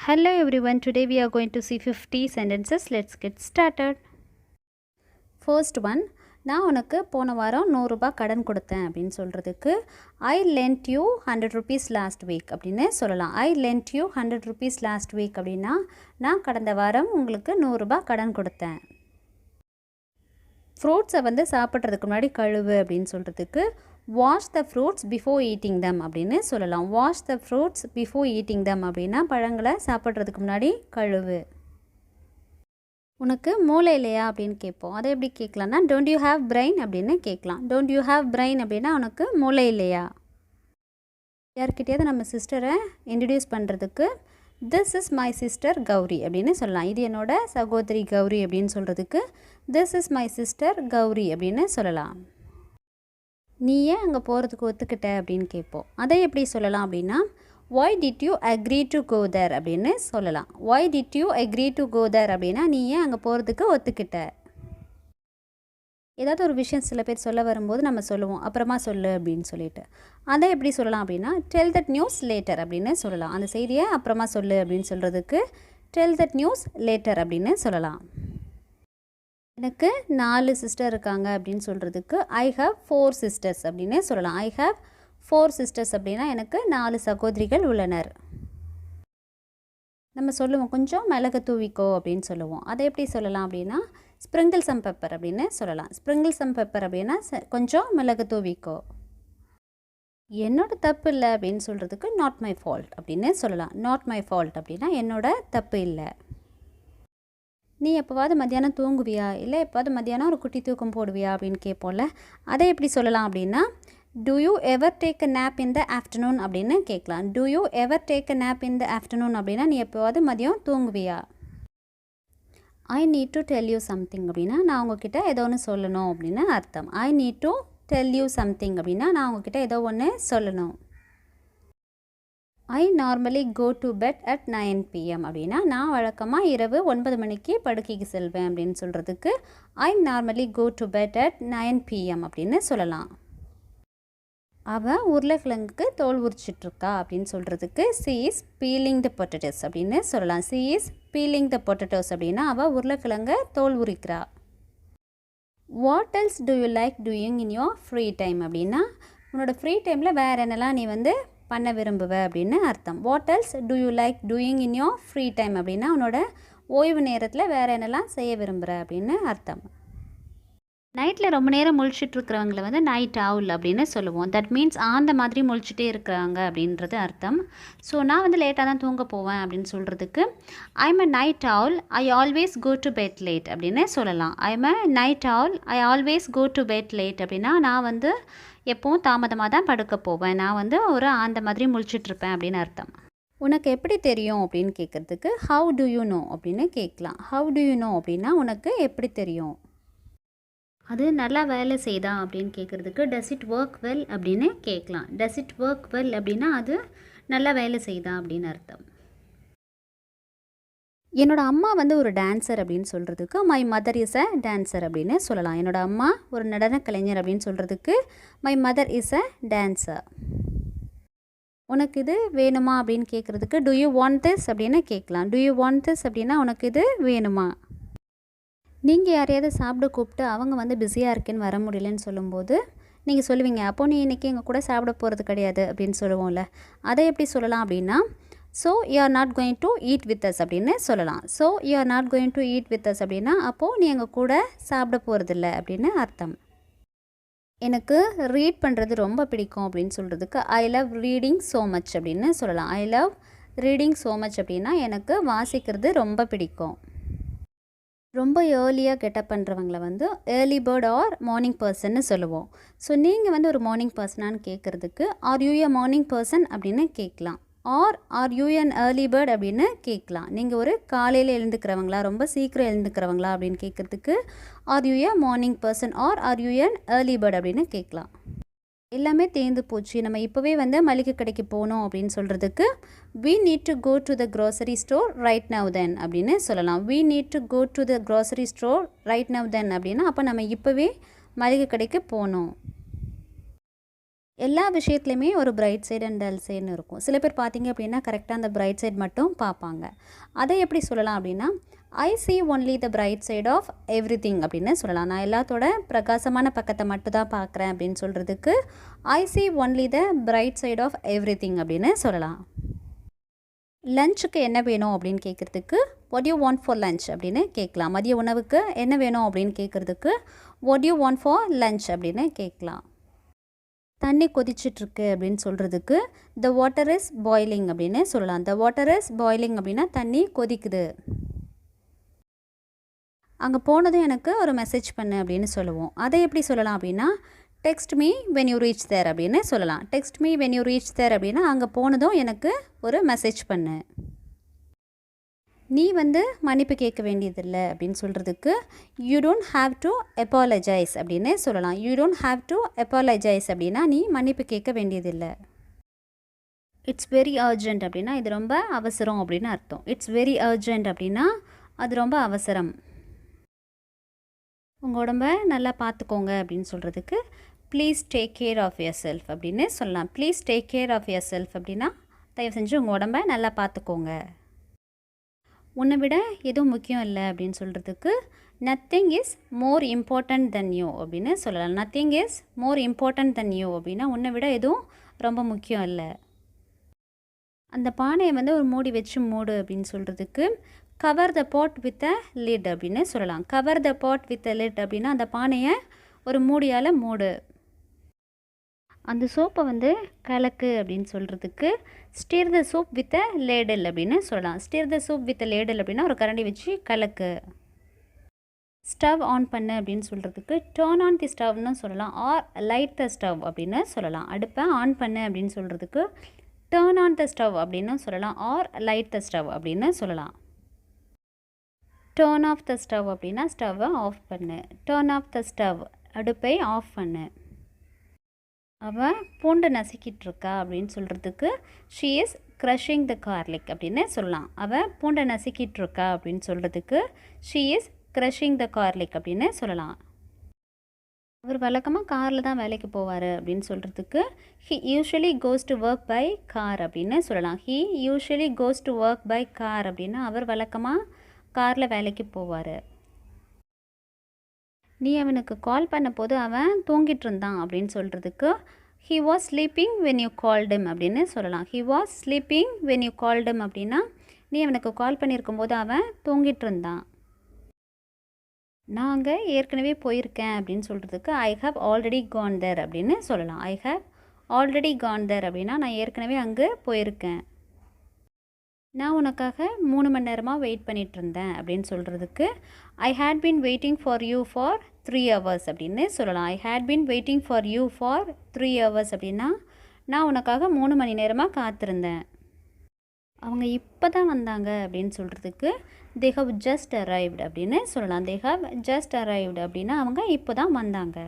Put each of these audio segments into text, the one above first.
Hello everyone, today we are going to see 50 sentences. Let's get started. First one, நான் உனக்கு போன வாரம் 100 ரூபாய் கடன் கொடுத்தேன் அப்படின்னு சொல்கிறதுக்கு I lent you 100 rupees last week அப்படின்னு சொல்லலாம். I lent you 100 rupees last week அப்படின்னா நான் கடந்த வாரம் உங்களுக்கு 100 ரூபாய் கடன் கொடுத்தேன். ஃப்ரூட்ஸை வந்து சாப்பிட்றதுக்கு முன்னாடி கழுவு அப்படின்னு சொல்கிறதுக்கு wash the fruits before eating them அப்படின்னு சொல்லலாம். Wash the fruits before eating them அப்படின்னா பழங்களை சாப்பிட்றதுக்கு முன்னாடி கழுவு. உனக்கு மூளை இல்லையா அப்படின்னு கேட்போம். அதை எப்படி கேட்கலான்னா டோன்ட் யூ ஹாவ் பிரெயின் அப்படின்னு கேட்கலாம். டோன்ட் யூ ஹாவ் பிரெயின் அப்படின்னா உனக்கு மூளை இல்லையா. யார்கிட்டயாவது நம்ம சிஸ்டரை இன்ட்ரடியூஸ் பண்ணுறதுக்கு this is my sister Gauri அப்படின்னு சொல்லலாம். இது என்னோட சகோதரி கௌரி அப்படின்னு சொல்கிறதுக்கு this is my sister Gauri அப்படின்னு சொல்லலாம். நீ ஏன் அங்கே போகிறதுக்கு ஒத்துக்கிட்ட அப்படின்னு கேட்போம். அதை எப்படி சொல்லலாம் அப்படின்னா why did you agree to go there அப்படின்னு சொல்லலாம். why did you agree to go there அப்படின்னா நீ ஏன் அங்கே போகிறதுக்கு ஒத்துக்கிட்ட. ஏதாவது ஒரு விஷயம் சில பேர் சொல்ல வரும்போது நம்ம சொல்லுவோம் அப்புறமா சொல்லு அப்படின்னு சொல்லிட்டு. அதை எப்படி சொல்லலாம் அப்படின்னா tell that news later அப்படின்னு சொல்லலாம். அந்த செய்தியை அப்புறமா சொல்லு அப்படின்னு சொல்கிறதுக்கு tell that news later அப்படின்னு சொல்லலாம். எனக்கு 4 சிஸ்டர் இருக்காங்க அப்படின்னு சொல்கிறதுக்கு ஐ ஹாவ் 4 சிஸ்டர்ஸ் அப்படின்னு சொல்லலாம். ஐ ஹாவ் 4 சிஸ்டர்ஸ் அப்படின்னா எனக்கு 4 சகோதரிகள் உள்ளனர். நம்ம சொல்லுவோம் கொஞ்சம் மிளகு தூவிக்கோ அப்படின்னு சொல்லுவோம். அதை எப்படி சொல்லலாம் அப்படின்னா ஸ்ப்ரிங்கிள் சம் பெப்பர் அப்படின்னு சொல்லலாம். ஸ்ப்ரிங்கிள் சம் பெப்பர் அப்படின்னா கொஞ்சம் மிளகு தூவிக்கோ. என்னோட தப்பு இல்லை அப்படின்னு சொல்கிறதுக்கு நாட் மை ஃபால்ட் அப்படின்னு சொல்லலாம். நாட் மை ஃபால்ட் அப்படின்னா என்னோட தப்பு இல்லை. நீ எப்போவாது மத்தியானம் தூங்குவியா இல்லை எப்போவாது மத்தியானம் ஒரு குட்டி தூக்கம் போடுவியா அப்படின்னு கேட்போம்ல. அதை எப்படி சொல்லலாம் அப்படின்னா do you ever take a nap in the afternoon அப்படின்னு கேட்கலாம். do you ever take a nap in the afternoon அப்படின்னா நீ எப்போவாது மதியம் தூங்குவியா. I need to tell you something அப்படின்னா நான் உங்ககிட்ட ஏதோ ஒன்று சொல்லணும் அப்படின்னு அர்த்தம். I need to tell you something அப்படின்னா நான் உங்ககிட்ட ஏதோ ஒன்று சொல்லணும். I normally go to bed at 9 PM அப்படின்னா நான் வழக்கமாக இரவு 9 மணிக்கு படுக்கைக்கு செல்வேன் அப்படின்னு சொல்கிறதுக்கு I normally go to bed at 9 PM அப்படின்னு சொல்லலாம். அவள் உருளைக்கிழங்குக்கு தோல் உரிச்சிட்ருக்கா அப்படின்னு சொல்கிறதுக்கு she is peeling the potatoes அப்படின்னு சொல்லலாம். she is peeling the potatoes அப்படின்னா அவள் உருளைக்கிழங்கை தோல் உரிக்கிறா. what else do you like doing in your free time அப்படின்னா உன்னோட ஃப்ரீ டைமில் வேறு என்னெல்லாம் நீ வந்து பண்ண விரும்புவ அப்படின்னு அர்த்தம். What else to you like doing in your free time அப்படின்னா உன்னோட ஓய்வு நேரத்தில் வேறு என்னெல்லாம் செய்ய விரும்புகிற அப்படின்னு அர்த்தம். நைட்டில் ரொம்ப நேரம் முழிச்சிட்ருக்கிறவங்கள வந்து நைட் ஆவுல் அப்படின்னு சொல்லுவோம். தட் மீன்ஸ் அந்த மாதிரி முழிச்சிட்டே இருக்கிறாங்க அப்படின்றது அர்த்தம். ஸோ நான் வந்து லேட்டாக தான் தூங்க போவேன் அப்படின்னு சொல்கிறதுக்கு I'm a night owl I always go to bed late அப்படின்னு சொல்லலாம். I'm a night owl I always go to bed late அப்படின்னா நான் வந்து எப்போவும் தாமதமாக தான் படுக்க போவேன். நான் வந்து ஒரு அந்த மாதிரி முழிச்சிட்ருப்பேன் அப்படின்னு அர்த்தம். உனக்கு எப்படி தெரியும் அப்படின்னு கேட்குறதுக்கு ஹவு டு யூ நோ அப்படின்னு கேட்கலாம். ஹவு டு யூ நோ அப்படின்னா உனக்கு எப்படி தெரியும். அது நல்லா வேலை செய்தா அப்படின்னு கேட்குறதுக்கு டஸ் இட் ஒர்க் வெல் அப்படின்னு கேட்கலாம். டஸ் இட் ஒர்க் வெல் அப்படின்னா அது நல்லா வேலை செய்தா அப்படின்னு அர்த்தம். என்னோட அம்மா வந்து ஒரு டான்ஸர் அப்படின்னு சொல்கிறதுக்கு my mother is a dancer அப்படின்னு சொல்லலாம். என்னோட அம்மா ஒரு நடன கலைஞர் அப்படின்னு சொல்கிறதுக்கு my mother is a dancer. உனக்கு இது வேணுமா அப்படின்னு கேட்குறதுக்கு டு யூ வாண்ட் திஸ் அப்படின்னு கேட்கலாம். டு யூ வாண்ட் திஸ் அப்படின்னா உனக்கு இது வேணுமா. நீங்கள் யாரையாவது சாப்பிட கூப்பிட்டு அவங்க வந்து பிஸியாக இருக்கேன்னு வர முடியலன்னு சொல்லும்போது நீங்கள் சொல்லுவீங்க அப்போது நீ இன்றைக்கி எங்கள் கூட சாப்பிட போகிறது கிடையாது அப்படின்னு சொல்லுவோம்ல. அதை எப்படி சொல்லலாம் அப்படின்னா so you are not going to eat with us அப்படின்னு சொல்லலாம். So you are not going to eat with us அப்படின்னா அப்போது நீ எங்கள் கூட சாப்பிட போகிறதில்ல அப்படின்னு அர்த்தம். எனக்கு ரீட் பண்ணுறது ரொம்ப பிடிக்கும் அப்படின்னு சொல்கிறதுக்கு I love reading so much அப்படின்னு சொல்லலாம். I love reading so much அப்படின்னா எனக்கு வாசிக்கிறது ரொம்ப பிடிக்கும். ரொம்ப ஏர்லியாக கெட்டப் பண்ணுறவங்கள வந்து ஏர்லி பேர்ட் ஆர் மார்னிங் பர்சன்னு சொல்லுவோம். ஸோ நீங்கள் வந்து ஒரு மார்னிங் பர்சனான்னு கேட்குறதுக்கு are you a morning person அப்படின்னு கேட்கலாம். Are you an early bird அப்படின்னு கேட்கலாம். நீங்கள் ஒரு காலையில் எழுந்துக்கிறவங்களா ரொம்ப சீக்கிரம் எழுந்துக்கிறவங்களா அப்படின்னு கேட்குறதுக்கு are you a morning person are you an early bird அப்படின்னு கேட்கலாம். எல்லாமே தேர்ந்து போச்சு நம்ம இப்போவே வந்து மளிகை கடைக்கு போகணும் அப்படின்னு சொல்கிறதுக்கு we need to go to the grocery store right now then அப்படின்னு சொல்லலாம். we need to go to the grocery store right now then அப்படின்னா அப்போ நம்ம இப்போவே மளிகை கடைக்கு போகணும். எல்லா விஷயத்துலையுமே ஒரு பிரைட் சைடு அண்ட் டல் சைடுன்னு இருக்கும். சில பேர் பார்த்தீங்க அப்படின்னா கரெக்டாக அந்த பிரைட் சைடு மட்டும் பார்ப்பாங்க. அதை எப்படி சொல்லலாம் அப்படின்னா, I see only the bright side of everything அப்படின்னு சொல்லலாம். நான் எல்லாத்தோட பிரகாசமான பக்கத்தை மட்டும் தான் பார்க்குறேன் அப்படின்னு சொல்கிறதுக்கு I see only the bright side of everything அப்படின்னு சொல்லலாம். லஞ்சுக்கு என்ன வேணும் அப்படின்னு கேட்குறதுக்கு what you want for lunch அப்படின்னு கேட்கலாம். மதிய உணவுக்கு என்ன வேணும் அப்படின்னு கேட்குறதுக்கு what you want for lunch அப்படின்னு கேட்கலாம். தண்ணி கொதிச்சிட்ருக்கு அப்படின்னு சொல்கிறதுக்கு த வாட்டர் இஸ் பாய்லிங் அப்படின்னு சொல்லலாம். த வாட்டர் இஸ் பாய்லிங் அப்படின்னா தண்ணி கொதிக்குது. அங்கே போனதும் எனக்கு ஒரு மெசேஜ் பண்ணு அப்படின்னு சொல்லுவோம். அதை எப்படி சொல்லலாம் அப்படின்னா, text me when you reach there அப்படின்னு சொல்லலாம். Text me when you reach there அப்படின்னா அங்கே போனதும் எனக்கு ஒரு மெசேஜ் பண்ணு. நீ மன்னிப்பு கேட்க வேண்டியதில்லை அப்படின்னு சொல்கிறதுக்கு you don't have to apologise அப்படின்னு சொல்லலாம். You don't have to apologise அப்படின்னா நீ மன்னிப்பு கேட்க வேண்டியதில்லை. இட்ஸ் வெரி அர்ஜெண்ட் அப்படின்னா இது ரொம்ப அவசரம் அப்படின்னு அர்த்தம். இட்ஸ் வெரி அர்ஜெண்ட் அப்படின்னா அது ரொம்ப அவசரம். உங்கள் உடம்பை நல்லா பார்த்துக்கோங்க அப்படின்னு சொல்கிறதுக்கு please take care of yourself அப்படின்னு சொல்லலாம். Please take care of yourself அப்படின்னா தயவு செஞ்சு உங்கள் உடம்பை நல்லா பார்த்துக்கோங்க. உன்னை விட எதுவும் முக்கியம் இல்லை அப்படின்னு சொல்கிறதுக்கு nothing is more important then you அப்படின்னு சொல்லலாம். Nothing is more important then you அப்படின்னா உன்னை விட எதுவும் ரொம்ப முக்கியம் இல்லை. அந்த பானையை ஒரு மூடி வச்சு மூடு அப்படின்னு சொல்கிறதுக்கு cover the pot with a lid அப்படின்னு சொல்லலாம். Cover the pot with a lid அப்படின்னா அந்த பானையை ஒரு மூடியால் மூடு. அந்த சோப்பை கலக்கு அப்படின்னு சொல்கிறதுக்கு stir the soup with a ladle அப்படின்னு சொல்லலாம். Stir the soup with a ladle அப்படின்னா ஒரு கரண்டி வச்சு கலக்கு. ஸ்டவ் ஆன் பண்ணு அப்படின்னு சொல்கிறதுக்கு டர்ன் ஆன் தி ஸ்டவ்னு சொல்லலாம். ஆர் லைட் த ஸ்டவ் அப்படின்னு சொல்லலாம். அடுப்பை ஆன் பண்ணு அப்படின்னு சொல்கிறதுக்கு டர்ன் ஆன் த ஸ்டவ் அப்படின்னு சொல்லலாம். ஆர் லைட் த ஸ்டவ் அப்படின்னு சொல்லலாம். டர்ன் ஆஃப் த ஸ்டவ் அப்படின்னா ஸ்டவ்வை ஆஃப் பண்ணு. டர்ன் ஆஃப் த ஸ்டவ் அடுப்பை ஆஃப் பண்ணு. அவள் பூண்டை நசுக்கிட்டு இருக்கா அப்படின்னு சொல்கிறதுக்கு she is crushing the garlic அப்படின்னு சொல்லலாம். அவள் பூண்டை நசுக்கிட்டு இருக்கா அப்படின்னு சொல்கிறதுக்கு she is crushing the garlic அப்படின்னு சொல்லலாம். அவர் வழக்கமாக காரில் தான் வேலைக்கு போவார் அப்படின்னு சொல்கிறதுக்கு he usually goes to work by car அப்படின்னு சொல்லலாம். He usually goes to work by car அப்படின்னா அவர் வழக்கமாக காரில் வேலைக்கு போவார். நீ அவனுக்கு கால் பண்ண போது அவன் தூங்கிட்டு இருந்தான் அப்படின்னு சொல்கிறதுக்கு he was sleeping when you called him அப்படின்னு சொல்லலாம். He was sleeping when you called him அப்படின்னா நீ அவனுக்கு கால் பண்ணியிருக்கும் போது அவன் தூங்கிட்டு இருந்தான். நான் அங்கே ஏற்கனவே போயிருக்கேன் அப்படின்னு சொல்கிறதுக்கு ஐ ஹவ் ஆல்ரெடி கான் தேர் அப்படின்னு சொல்லலாம். ஐ ஹவ் ஆல்ரெடி கான் தேர் அப்படின்னா நான் ஏற்கனவே அங்கே போயிருக்கேன். நான் உனக்காக 3 மணி நேரமாக வெயிட் பண்ணிகிட்டு இருந்தேன் அப்படின்னு சொல்கிறதுக்கு I had been waiting for you for 3 hours அப்படின்னு சொல்லலாம். I had been waiting for you for 3 hours அப்படின்னா நான் உனக்காக 3 மணி நேரமாக காத்திருந்தேன். அவங்க இப்போ தான் வந்தாங்க அப்படின்னு சொல்கிறதுக்கு தே ஹவ் ஜஸ்ட் அரைவ்டு அப்படின்னு சொல்லலாம். தே ஹவ் ஜஸ்ட் அரைவ்டு அப்படின்னா அவங்க இப்போ தான் வந்தாங்க.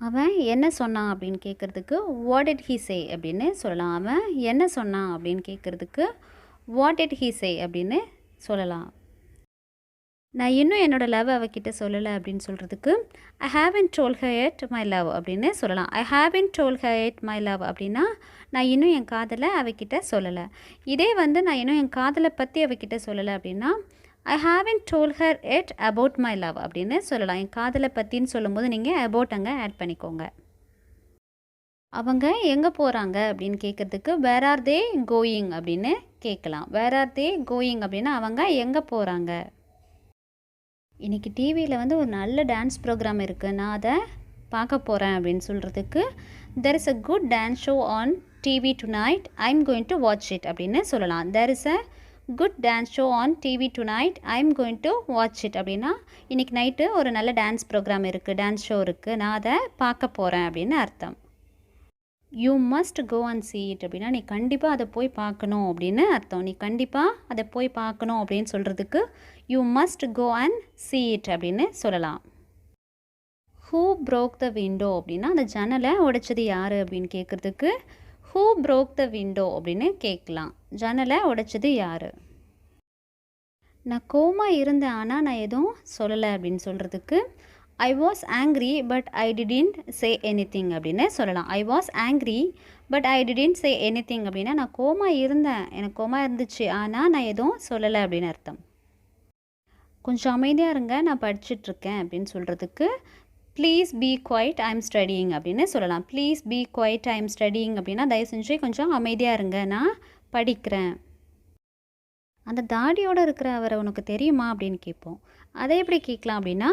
அவன் என்ன சொன்னான் அப்படின்னு கேட்குறதுக்கு வாட் டிட் ஹீ சே அப்படின்னு சொல்லலாம். அவன் என்ன சொன்னான் அப்படின்னு கேட்குறதுக்கு வாட் டிட் ஹீ சே அப்படின்னு சொல்லலாம். நான் இன்னும் என்னோடய லவ் அவகிட்ட சொல்லலை அப்படின்னு சொல்கிறதுக்கு I haven't told her yet my love அப்படின்னு சொல்லலாம். I haven't told her yet my love அப்படின்னா நான் இன்னும் என் காதலை அவகிட்ட சொல்லலை. இதே நான் இன்னும் என் காதலை பற்றி அவகிட்ட சொல்லலை அப்படின்னா I haven't told her yet about my love அப்படின்னு சொல்லலாம். என் காதலை பற்றின்னு சொல்லும்போது நீங்கள் அபவுட் அங்கே ஆட் பண்ணிக்கோங்க. அவங்க எங்கே போகிறாங்க அப்படின்னு கேட்குறதுக்கு வேர் ஆர் தே கோயிங் அப்படின்னு கேட்கலாம். வேர் ஆர் தே கோயிங் அப்படின்னா அவங்க எங்கே போகிறாங்க. இன்றைக்கி டிவியில் ஒரு நல்ல டான்ஸ் ப்ரோக்ராம் இருக்குது, நான் அதை பார்க்க போகிறேன் அப்படின்னு சொல்கிறதுக்கு there is a good dance show on TV tonight I am going to watch it அப்படின்னு சொல்லலாம். There is a good dance show on TV tonight I am going to watch it அப்படின்னா இன்றைக்கி நைட்டு ஒரு நல்ல dance program இருக்குது, dance show இருக்குது, நான் அதை பார்க்க போகிறேன் அப்படின்னு அர்த்தம். You must go and see it அப்படின்னா நீ கண்டிப்பாக அதை போய் பார்க்கணும் அப்படின்னு அர்த்தம். நீ கண்டிப்பாக அதை போய் பார்க்கணும் அப்படின்னு சொல்கிறதுக்கு you must go and see it அப்படின்னு சொல்லலாம். ஹூ broke the window அப்படின்னா அந்த ஜன்னலை உடைச்சது யார் அப்படின்னு கேட்குறதுக்கு ஹூ broke the window அப்படின்னு கேட்கலாம். ஜன்னலை உடைச்சது யார். நான் கோமா இருந்தேன் ஆனால் நான் எதுவும் சொல்லலை அப்படின்னு சொல்கிறதுக்கு I was angry but I didn't say anything அப்படின்னு சொல்லலாம். I was angry but I didn't say anything அப்படின்னா நான் கோமா இருந்தேன், எனக்கு கோமா இருந்துச்சு, ஆனால் நான் எதுவும் சொல்லலை அப்படின்னு அர்த்தம். கொஞ்சம் அமைதியாக இருங்க, நான் படிச்சுட்ருக்கேன் அப்படின்னு சொல்கிறதுக்கு please be quiet I am studying அப்படின்னு சொல்லலாம். Please be quiet I am studying அப்படின்னா தயவு செஞ்சு கொஞ்சம் அமைதியாக இருங்க, நான் படிக்கிறேன். அந்த தாடியோடு இருக்கிற அவரை உனக்கு தெரியுமா அப்படின்னு கேட்போம். அதை எப்படி கேட்கலாம் அப்படின்னா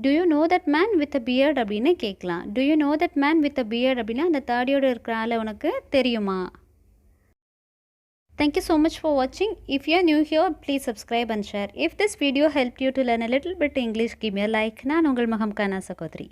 to you know that man with a beard அப்படின்னு கேட்கலாம். To you know that man with a beard அப்படின்னா அந்த தாடியோடு இருக்கிற ஆளை உனக்கு தெரியுமா. Thank you so much for watching. If you are new here, please subscribe and share. If this video helped you to learn a little bit English, give me a like. நான் உங்கள் மகம் கானா சகோதரி.